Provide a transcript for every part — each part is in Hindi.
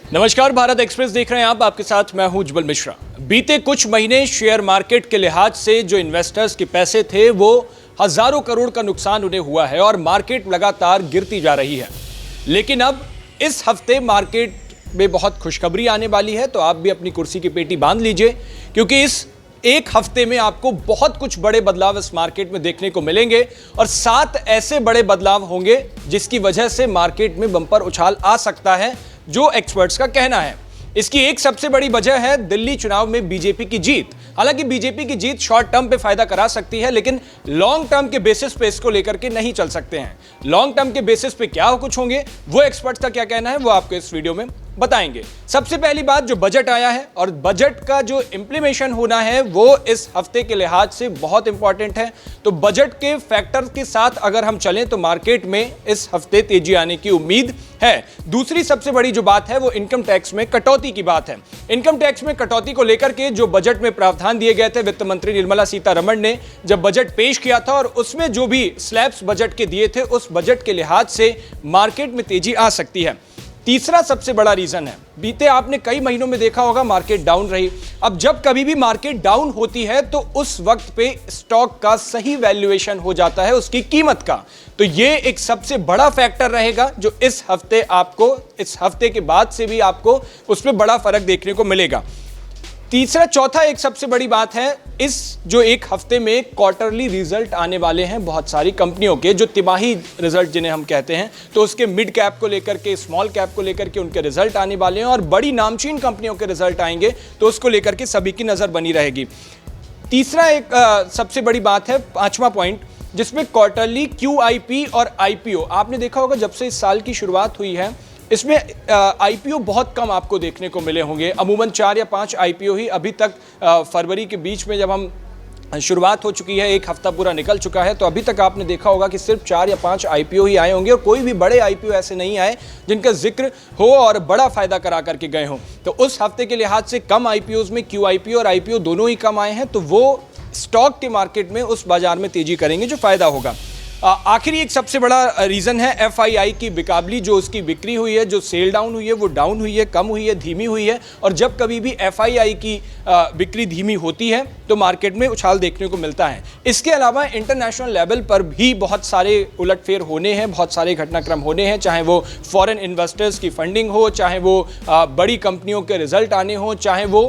नमस्कार, भारत एक्सप्रेस देख रहे हैं आप। आपके साथ मैं हूं उज्जवल मिश्रा। बीते कुछ महीने शेयर मार्केट के लिहाज से जो इन्वेस्टर्स के पैसे थे वो हजारों करोड़ का नुकसान उन्हें हुआ है और मार्केट लगातार गिरती जा रही है। लेकिन अब इस हफ्ते मार्केट में बहुत खुशखबरी आने वाली है, तो आप भी अपनी कुर्सी की पेटी बांध लीजिए, क्योंकि इस एक हफ्ते में आपको बहुत कुछ बड़े बदलाव इस मार्केट में देखने को मिलेंगे और 7 ऐसे बड़े बदलाव होंगे जिसकी वजह से मार्केट में बम्पर उछाल आ सकता है, जो एक्सपर्ट्स का कहना है। इसकी एक सबसे बड़ी वजह है दिल्ली चुनाव में बीजेपी की जीत। हालांकि बीजेपी की जीत शॉर्ट टर्म पे फायदा करा सकती है, लेकिन लॉन्ग टर्म के बेसिस पे इसको लेकर के नहीं चल सकते हैं। लॉन्ग टर्म के बेसिस पे क्या कुछ होंगे, वो एक्सपर्ट्स का क्या कहना है, वो आपको इस वीडियो में बताएंगे। सबसे पहली बात, जो बजट आया है और बजट का जो इंप्लीमेंटेशन होना है वो इस हफ्ते के लिहाज से बहुत इंपॉर्टेंट है। तो बजट के फैक्टर के साथ अगर हम चलें तो मार्केट में इस हफ्ते तेजी आने की उम्मीद है। दूसरी सबसे बड़ी जो बात है वो इनकम टैक्स में कटौती की बात है। इनकम टैक्स में कटौती को लेकर के जो बजट में प्रावधान दिए गए थे, वित्त मंत्री निर्मला सीतारमण ने जब बजट पेश किया था और उसमें जो भी स्लैब्स बजट के दिए थे, उस बजट के लिहाज से मार्केट में तेजी आ सकती है। तीसरा सबसे बड़ा रीजन है, बीते आपने कई महीनों में देखा होगा मार्केट डाउन रही। अब जब कभी भी मार्केट डाउन होती है तो उस वक्त पे स्टॉक का सही वैल्यूएशन हो जाता है उसकी कीमत का। तो ये एक सबसे बड़ा फैक्टर रहेगा जो इस हफ्ते के बाद से भी आपको उसमें बड़ा फर्क देखने को मिलेगा। चौथा एक सबसे बड़ी बात है, इस जो एक हफ्ते में क्वार्टरली रिजल्ट आने वाले हैं बहुत सारी कंपनियों के, जो तिमाही रिजल्ट जिन्हें हम कहते हैं, तो उसके मिड कैप को लेकर के, स्मॉल कैप को लेकर के उनके रिजल्ट आने वाले हैं और बड़ी नामचीन कंपनियों के रिजल्ट आएंगे, तो उसको लेकर के सभी की नजर बनी रहेगी। तीसरा एक सबसे बड़ी बात है, 5वां पॉइंट, जिसमें क्वार्टरली QIP और IPO। आपने देखा होगा जब से इस साल की शुरुआत हुई है, इसमें IPO बहुत कम आपको देखने को मिले होंगे। अमूमन 4 या 5 IPO ही अभी तक फरवरी के बीच में जब हम शुरुआत हो चुकी है, एक हफ्ता पूरा निकल चुका है, तो अभी तक आपने देखा होगा कि सिर्फ 4 या 5 IPO ही आए होंगे और कोई भी बड़े IPO ऐसे नहीं आए जिनका जिक्र हो और बड़ा फायदा करा करके गए हों। तो उस हफ्ते के लिहाज से कम IPOs में QIP और IPO दोनों ही कम आए हैं, तो वो स्टॉक के मार्केट में उस बाजार में तेजी करेंगे जो फायदा होगा। आखिरी एक सबसे बड़ा रीज़न है FII की बिकाबली, जो उसकी बिक्री हुई है, जो सेल डाउन हुई है, वो डाउन हुई है, कम हुई है, धीमी हुई है। और जब कभी भी FII की बिक्री धीमी होती है तो मार्केट में उछाल देखने को मिलता है। इसके अलावा इंटरनेशनल लेवल पर भी बहुत सारे उलटफेर होने हैं, बहुत सारे घटनाक्रम होने हैं, चाहे वो फॉरेन इन्वेस्टर्स की फंडिंग हो, चाहे वो बड़ी कंपनियों के रिजल्ट आने हो, चाहे वो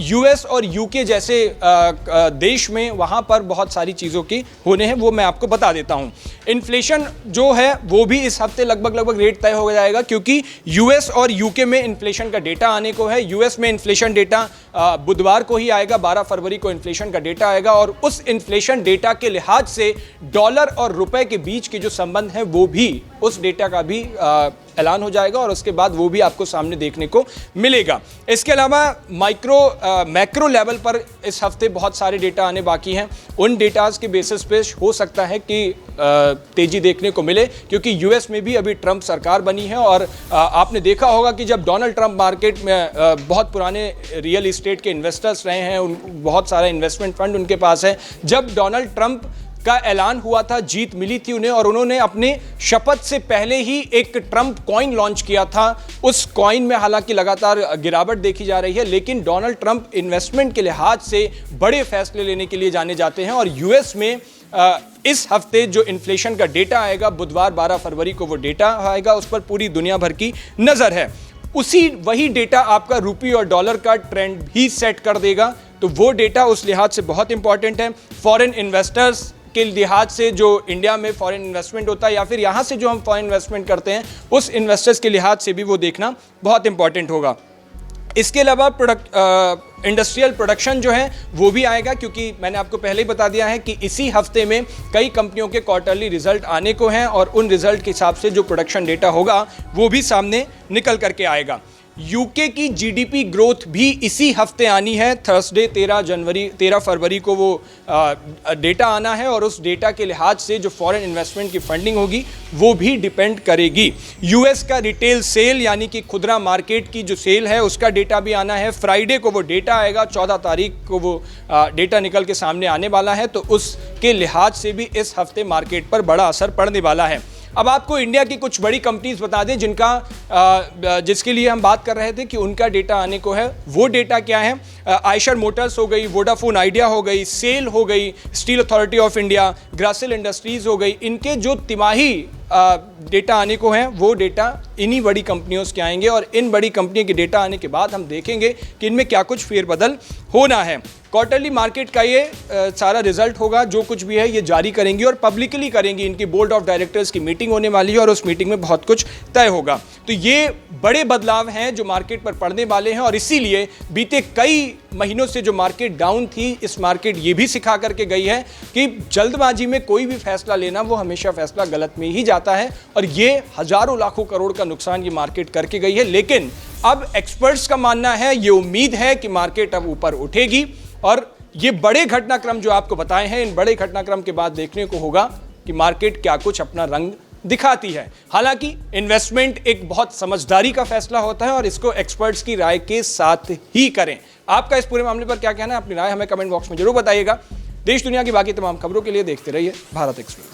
US और UK जैसे देश में वहाँ पर बहुत सारी चीज़ों की होने हैं, वो मैं आपको बता देता हूँ। इन्फ्लेशन जो है वो भी इस हफ्ते लगभग रेट तय हो जाएगा, क्योंकि US और UK में इन्फ्लेशन का डेटा आने को है। US में इन्फ्लेशन डेटा बुधवार को ही आएगा, 12 फरवरी को इन्फ्लेशन का डेटा आएगा और उस इन्फ्लेशन डेटा के लिहाज से डॉलर और रुपए के बीच के जो संबंध है वो भी, उस डेटा का भी ऐलान हो जाएगा और उसके बाद वो भी आपको सामने देखने को मिलेगा। इसके अलावा मैक्रो लेवल पर इस हफ्ते बहुत सारे डेटा आने बाकी हैं। उन डेटाज के बेसिस पे हो सकता है कि तेजी देखने को मिले, क्योंकि US में भी अभी ट्रंप सरकार बनी है और आपने देखा होगा कि जब डोनाल्ड ट्रंप मार्केट में बहुत पुराने रियल इस्टेट के इन्वेस्टर्स रहे हैं, बहुत सारा इन्वेस्टमेंट फंड उनके पास है, जब डोनाल्ड ट्रंप का ऐलान हुआ था, जीत मिली थी उन्हें और उन्होंने अपने शपथ से पहले ही एक ट्रंप कॉइन लॉन्च किया था। उस कॉइन में हालांकि लगातार गिरावट देखी जा रही है, लेकिन डोनाल्ड ट्रंप इन्वेस्टमेंट के लिहाज से बड़े फैसले लेने के लिए जाने जाते हैं और US में इस हफ्ते जो इन्फ्लेशन का डेटा आएगा, बुधवार 12 फरवरी को वो डेटा आएगा, उस पर पूरी दुनिया भर की नज़र है। वही डेटा आपका रुपये और डॉलर का ट्रेंड भी सेट कर देगा, तो वो डेटा उस लिहाज से बहुत इंपॉर्टेंट है। फॉरेन इन्वेस्टर्स के लिहाज से, जो इंडिया में फॉरेन इन्वेस्टमेंट होता है या फिर यहाँ से जो हम फॉरेन इन्वेस्टमेंट करते हैं, उस इन्वेस्टर्स के लिहाज से भी वो देखना बहुत इंपॉर्टेंट होगा। इसके अलावा इंडस्ट्रियल प्रोडक्शन जो है वो भी आएगा, क्योंकि मैंने आपको पहले ही बता दिया है कि इसी हफ्ते में कई कंपनियों के क्वार्टरली रिजल्ट आने को हैं और उन रिजल्ट के हिसाब से जो प्रोडक्शन डेटा होगा वो भी सामने निकल करके आएगा। यूके की जीडीपी ग्रोथ भी इसी हफ्ते आनी है। थर्सडे 13 फरवरी को वो डेटा आना है और उस डेटा के लिहाज से जो फॉरेन इन्वेस्टमेंट की फंडिंग होगी वो भी डिपेंड करेगी। यूएस का रिटेल सेल यानी कि खुदरा मार्केट की जो सेल है उसका डेटा भी आना है। फ्राइडे को वो डेटा आएगा, 14 तारीख को वो डेटा निकल के सामने आने वाला है, तो उसके लिहाज से भी इस हफ्ते मार्केट पर बड़ा असर पड़ने वाला है। अब आपको इंडिया की कुछ बड़ी कंपनीज बता दें जिसके लिए हम बात कर रहे थे कि उनका डेटा आने को है। वो डेटा क्या है? आयशर मोटर्स हो गई, वोडाफोन आइडिया हो गई, सेल हो गई, Steel Authority of India, Grasim Industries हो गई। इनके जो तिमाही डेटा आने को हैं वो डेटा इन्हीं बड़ी कंपनियों के आएंगे और इन बड़ी कंपनी के डेटा आने के बाद हम देखेंगे कि इनमें क्या कुछ फेरबदल होना है। क्वार्टरली मार्केट का ये सारा रिजल्ट होगा, जो कुछ भी है ये जारी करेंगी और पब्लिकली करेंगी। इनकी बोर्ड ऑफ डायरेक्टर्स की मीटिंग होने वाली है और उस मीटिंग में बहुत कुछ तय होगा। तो ये बड़े बदलाव हैं जो मार्केट पर पड़ने वाले हैं और इसीलिए बीते कई महीनों से जो मार्केट डाउन थी, इस मार्केट ये भी सिखा करके गई है कि जल्दबाजी में कोई भी फैसला लेना वो हमेशा फैसला गलत में ही जाता है और ये हजारों लाखों करोड़ का नुकसान ये मार्केट करके गई है। लेकिन अब एक्सपर्ट्स का मानना है, ये उम्मीद है कि मार्केट अब ऊपर उठेगी और ये बड़े घटनाक्रम जो आपको बताए हैं, इन बड़े घटनाक्रम के बाद देखने को होगा कि मार्केट क्या कुछ अपना रंग दिखाती है। हालांकि इन्वेस्टमेंट एक बहुत समझदारी का फैसला होता है और इसको एक्सपर्ट्स की राय के साथ ही करें। आपका इस पूरे मामले पर क्या कहना है? अपनी राय हमें कमेंट बॉक्स में जरूर बताइएगा। देश दुनिया की बाकी तमाम खबरों के लिए देखते रहिए भारत एक्सप्रेस।